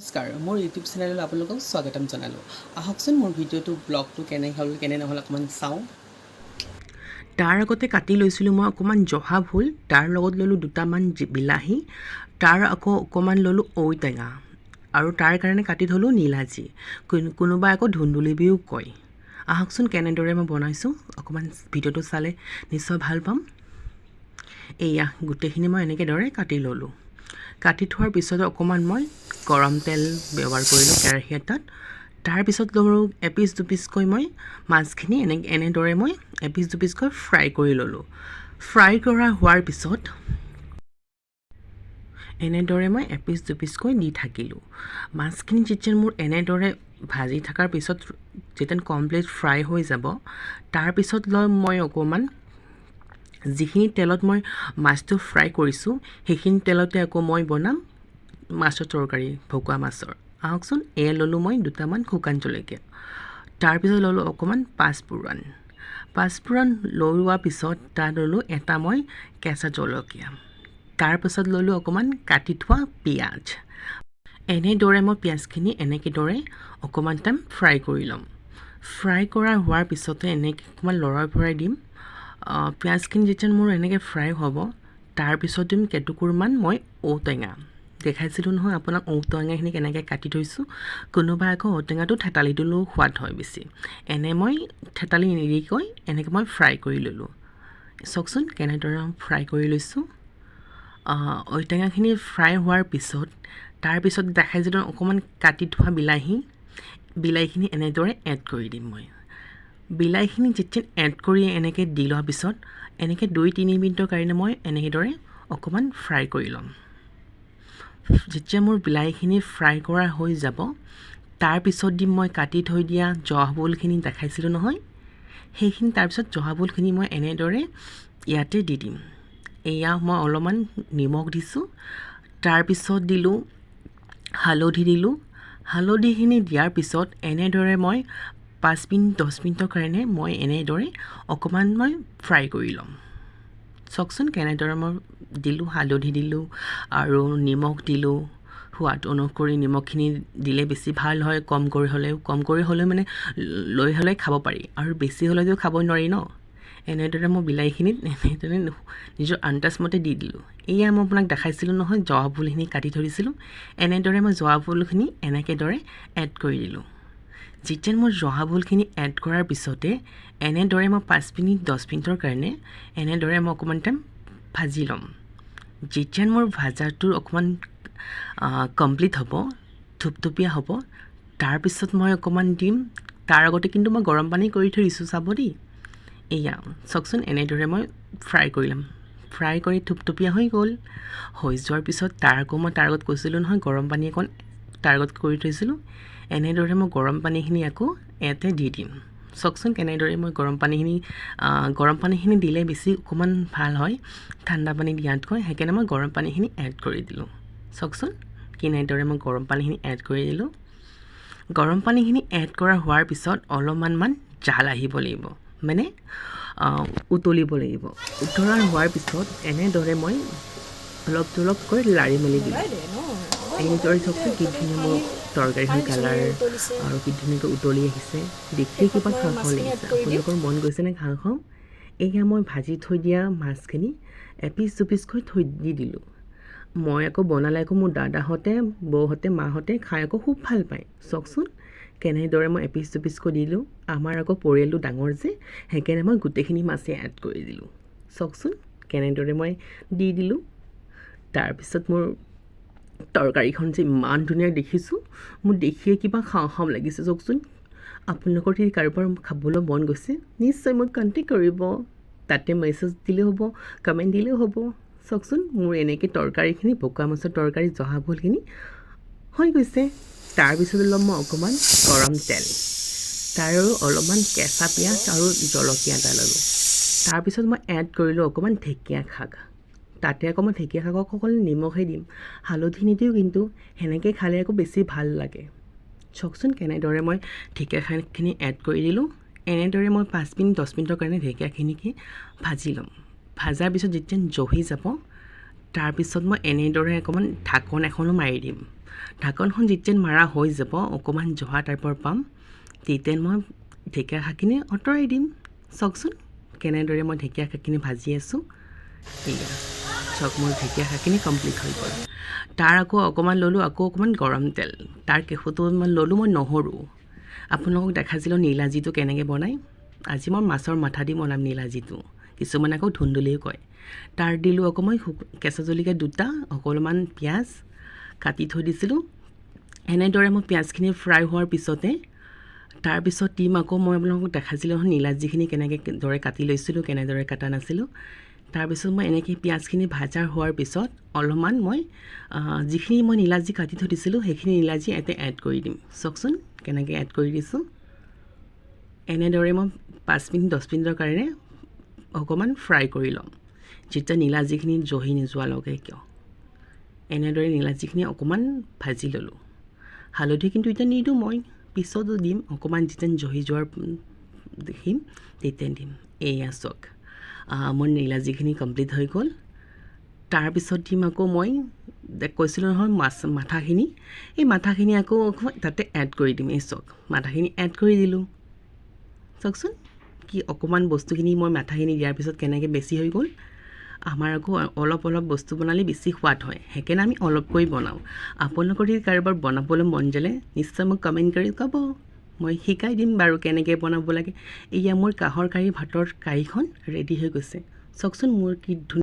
নমস্কাৰ মোৰ ইউটিউব চেনেললৈ আপোনালোকক স্বাগতম জনালোঁ। আহকচোন মোৰ ভিডিঅ'টো ব্লগটো কেনে হ'ল কেনে নহ'ল অকণমান চাওঁ। তাৰ আগতে কাটি লৈছিলোঁ মই অকণমান জহা ভোল, তাৰ লগত ল'লোঁ দুটামান বিলাহী, তাৰ আকৌ অকণমান ল'লোঁ ঔটেঙা আৰু তাৰ কাৰণে কাটি থ'লোঁ নীলাজী, কোনোবাই আকৌ ধুন্দুলি বুলিও কয়। আহকচোন কেনেদৰে মই বনাইছোঁ অকণমান ভিডিঅ'টো চালে নিশ্চয় ভাল পাম। এয়া গোটেইখিনি মই এনেকৈ দৰে কাটি ল'লোঁ। কাটি থোৱাৰ পিছত অকণমান মই গৰম তেল ব্যৱহাৰ কৰিলোঁ কেৰাহী এটাত। তাৰপিছত ল'লোঁ এপিচ দুপিচকৈ মই মাছখিনি এনেদৰে মই এপিচ দুপিচকৈ ফ্ৰাই কৰি ল'লোঁ। ফ্ৰাই কৰা হোৱাৰ পিছত এনেদৰে মই এপিচ দুপিচকৈ দি থাকিলোঁ। মাছখিনি যেতিয়া মোৰ এনেদৰে ভাজি থকাৰ পিছত যেতিয়া কমপ্লিট ফ্ৰাই হৈ যাব, তাৰপিছত মই অকণমান যিখিনি তেলত মই মাছটো ফ্ৰাই কৰিছোঁ সেইখিনি তেলতে আকৌ মই বনাম মাছৰ তৰকাৰী, ভকুৱা মাছৰ। আহকচোন এয়া ল'লোঁ মই দুটামান শুকান জলকীয়া, তাৰপিছত ল'লোঁ অকণমান পাঁচফোৰণ লোৱাৰ পিছত তাত ল'লোঁ এটা মই কেঁচা জলকীয়া, তাৰপিছত ল'লোঁ অকণমান কাটি থোৱা পিঁয়াজ। এনেদৰে মই পিঁয়াজখিনি এনেকেদৰে অকণমান টাইম ফ্ৰাই কৰি ল'ম। ফ্ৰাই কৰা হোৱাৰ পিছতে এনেকৈ অকণমান লৰাই ভৰাই দিম। পিঁয়াজখিনি যেতিয়া মোৰ এনেকৈ ফ্ৰাই হ'ব, তাৰপিছত দিম কেইটুকুৰমান মই ঔটেঙা। দেখাইছিলোঁ নহয় আপোনাক ঔটেঙাখিনি কেনেকৈ কাটি থৈছোঁ। কোনোবাই আকৌ ঔটেঙাটো থেতালি দিলেও সোৱাদ হয় বেছি। এনে মই থেতালি নিদিকৈ এনেকৈ মই ফ্ৰাই কৰি ল'লোঁ। চাওকচোন কেনেদৰে ফ্ৰাই কৰি লৈছোঁ। ঔটেঙাখিনি ফ্ৰাই হোৱাৰ পিছত তাৰপিছত দেখাইছিলোঁ অকণমান কাটি থোৱা বিলাহীখিনি এনেদৰে এড কৰি দিম মই। বিলাহীখিনি যেতিয়া এড কৰি এনেকৈ দি লোৱাৰ পিছত এনেকৈ 2-3 মিনিটৰ কাৰণে মই এনেদৰে অকণমান ফ্ৰাই কৰি ল'ম। যেতিয়া মোৰ বিলাহীখিনি ফ্ৰাই কৰা হৈ যাব, তাৰপিছত দিম মই কাটি থৈ দিয়া জহা ভোলখিনি দেখাইছিলোঁ নহয়, সেইখিনি তাৰপিছত জহা ভোলখিনি মই এনেদৰে ইয়াতে দি দিম। এয়া মই অলপমান নিমখ দিছোঁ, তাৰপিছত দিলোঁ হালধি দিলোঁ। হালধিখিনি দিয়াৰ পিছত এনেদৰে মই 5-10 মিনিটৰ কাৰণে মই এনেদৰে অকণমান মই ফ্ৰাই কৰি ল'ম। চাওকচোন কেনেদৰে মই দিলোঁ, হালধি দিলোঁ আৰু নিমখ দিলোঁ। সোৱাদ অনুসৰি নিমখখিনি দিলে বেছি ভাল হয়, কম কৰি হ'লেও মানে লৈ হ'লে খাব পাৰি, আৰু বেছি হ'লেতো খাবই নোৱাৰি ন। এনেদৰে মই বিলাহীখিনিত এনেদৰে নিজৰ আন্দাজমতে দি দিলোঁ। এয়া মই আপোনাক দেখাইছিলোঁ নহয় জহা ভোলখিনি কাটি থৈ দিছিলোঁ, এনেদৰে মই জহা ভোলখিনি এনেকেদৰে এড কৰি দিলোঁ। যেতিয়া মোৰ জহা ভোলখিনি এড কৰাৰ পিছতে এনেদৰে মই 5-10 মিনিটৰ কাৰণে এনেদৰে মই অকণমান টাইম ভাজি ল'ম। যেতিয়া মোৰ ভাজাটো অকণমান কমপ্লিট হ'ব, থুপথুপীয়া হ'ব, তাৰপিছত মই অকণমান দিম। তাৰ আগতে কিন্তু মই গৰম পানী কৰি থৈ দিছোঁ, চাব দেই। এয়া চাওকচোন এনেদৰে মই ফ্ৰাই কৰি ল'ম। ফ্ৰাই কৰি থুপথুপীয়া হৈ যোৱাৰ পিছত তাৰ আগত কৈছিলোঁ নহয় গৰম পানী অকণ তাৰ আগত কৰি থৈছিলোঁ। এনেদৰে মই গৰম পানীখিনি আকৌ ইয়াতে দি দিম। চাওকচোন কেনেদৰে মই গৰম পানীখিনি দিলে বেছি অকণমান ভাল হয় ঠাণ্ডা পানী দিয়াতকৈ, সেইকাৰণে মই গৰম পানীখিনি এড কৰি দিলোঁ। চাওকচোন কেনেদৰে মই গৰম পানীখিনি এড কৰি দিলোঁ। গৰম পানীখিনি এড কৰা হোৱাৰ পিছত অলপমান জাল আহিব লাগিব, মানে উতলিব লাগিব। উতলা হোৱাৰ পিছত এনেদৰে মই অলপকৈ লাৰি মেলি দিলোঁ। এনেদৰে চাওকচোন কি ধুনীয়া মোৰ তৰকাৰীখন কালাৰ আৰু কি ধুনীয়াকৈ উতলি আহিছে, দেখিয়ে কিবা খাওঁ খাওঁ লাগিছে। আপোনালোকৰ মন গৈছেনে খাওঁ খাওঁ? এয়া মই ভাজি থৈ দিয়া মাছখিনি এপিচ দুপিচকৈ দি দিলোঁ। মই আকৌ বনালে আকৌ মোৰ দাদাহঁতে, বৌহঁতে, মাহঁতে খাই আকৌ খুব ভাল পায়। চাওকচোন কেনেদৰে মই এপিচ দুপিচকৈ দিলোঁ। আমাৰ আকৌ পৰিয়ালটো ডাঙৰ যে, সেইকাৰণে মই গোটেইখিনি মাছেই এড কৰি দিলোঁ। চাওকচোন কেনেদৰে মই দি দিলোঁ। তাৰপিছত মোৰ তৰকাৰীখন যে ইমান ধুনীয়া দেখিছোঁ, মোৰ দেখিয়ে কিবা খাওঁ খাওঁ লাগিছে। চাওকচোন আপোনালোকৰ যদি কাৰোবাৰ খাবলৈ মন গৈছে নিশ্চয় মোক কণ্টেক্ট কৰিব, তাতে মেছেজ দিলেও হ'ব, কমেণ্ট দিলেও হ'ব। চাওকচোন মোৰ এনেকৈ তৰকাৰীখিনি, ভকুৱা মাছৰ তৰকাৰী জহা ভোলখিনি হৈ গৈছে। তাৰপিছত ল'ম মই অকণমান গৰম তেল, তাৰ আৰু অলপমান কেঁচা পিঁয়াজ আৰু জলকীয়া এটা ল'লোঁ। তাৰপিছত মই এড কৰিলোঁ অকণমান ঢেকীয়া শাক। তাতে আকৌ মই ঢেকীয়া শাকক অকল নিমখে দিম, হালধি নিদিওঁ, কিন্তু সেনেকৈ খালে আকৌ বেছি ভাল লাগে। চাওকচোন কেনেদৰে মই ঢেকীয়া শাকখিনি এড কৰি দিলোঁ। এনেদৰে মই 5-10 মিনিটৰ কাৰণে ঢেকীয়াখিনিকে ভাজি ল'ম। ভাজাৰ পিছত যেতিয়া জহি যাব, তাৰপিছত মই এনেদৰে অকণমান ঢাকন এখনো মাৰি দিম। ঢাকনখন যেতিয়া মাৰা হৈ যাব অকণমান জহা টাইপৰ পাম তেতিয়া মই ঢেকীয়া শাকখিনি আঁতৰাই দিম। চাওকচোন কেনেদৰে মই ঢেকীয়া শাকখিনি ভাজি আছোঁ। এয়া চাওক মোৰ ঢেকীয়া শাকখিনি কমপ্লিট হৈ গ'ল। তাৰ আকৌ অকণমান ল'লোঁ আকৌ অকণমান গৰম তেল, তাৰ কেইফুটমান ল'লোঁ মই নহৰু। আপোনালোকক দেখাইছিলোঁ নীলাজীটো কেনেকৈ বনায়। আজি মই মাছৰ মাথা দি বনাম নীলাজীটো, কিছুমানে আকৌ ধুন্দুলিও কয়। তাৰ দিলোঁ অকণমান কেঁচা জলকীয়া দুটা, অকণমান পিঁয়াজ কাটি থৈ দিছিলোঁ। এনেদৰে মই পিঁয়াজখিনি ফ্ৰাই হোৱাৰ পিছতে তাৰপিছত দিম আকৌ মই আপোনালোকক দেখাইছিলোঁ নীলাজীখিনি কেনেকৈ দৰে কাটি লৈছিলোঁ, কেনেদৰে কটা নাছিলোঁ। তাৰপিছত মই এনেকৈ পিঁয়াজখিনি ভাজা হোৱাৰ পিছত অলপমান মই যিখিনি মই নীলাজী কাটি থৈ দিছিলোঁ সেইখিনি নীলাজী ইয়াতে এড কৰি দিম। চাওকচোন কেনেকৈ এড কৰি দিছোঁ। এনেদৰে মই 5 মিনিট 10 মিনিটৰ কাৰণে অকণমান ফ্ৰাই কৰি ল'ম, যেতিয়া নীলাজীখিনি জহি নোযোৱালৈকে কিয়। এনেদৰে নীলাজীখিনি অকণমান ভাজি ল'লোঁ। হালধি কিন্তু এতিয়া নিদিওঁ মই, পিছতো দিম, অকণমান যেতিয়া জহি যোৱাৰ দেখিম তেতিয়া দিম। এয়া চাওক মোৰ নীলাজীখিনি কমপ্লিট হৈ গ'ল। তাৰপিছত দিম আকৌ মই কৈছিলোঁ নহয় মাথাখিনি, এই মাথাখিনি আকৌ তাতে এড কৰি দিম। এই চাওক মাথাখিনি এড কৰি দিলোঁ। চাওকচোন কি অকণমান বস্তুখিনি মই মাথাখিনি দিয়াৰ পিছত কেনেকৈ বেছি হৈ গ'ল। আমাৰ আকৌ অলপ অলপ বস্তু বনালে বেছি সোৱাদ হয়, সেইকাৰণে আমি অলপকৈ বনাওঁ। আপোনালোকৰ যদি কাৰোবাৰ বনাবলৈ মন যালে নিশ্চয় মোক কমেণ্ট কৰি ক'ব, মই শিকাই দিম বাৰু কেনেকৈ বনাব লাগে। এয়া মোৰ কাঁহৰ কাঁহী ভাতৰ কাঁহীখন ৰেডি হৈ গৈছে। চাওকচোন মোৰ কি ধুনীয়া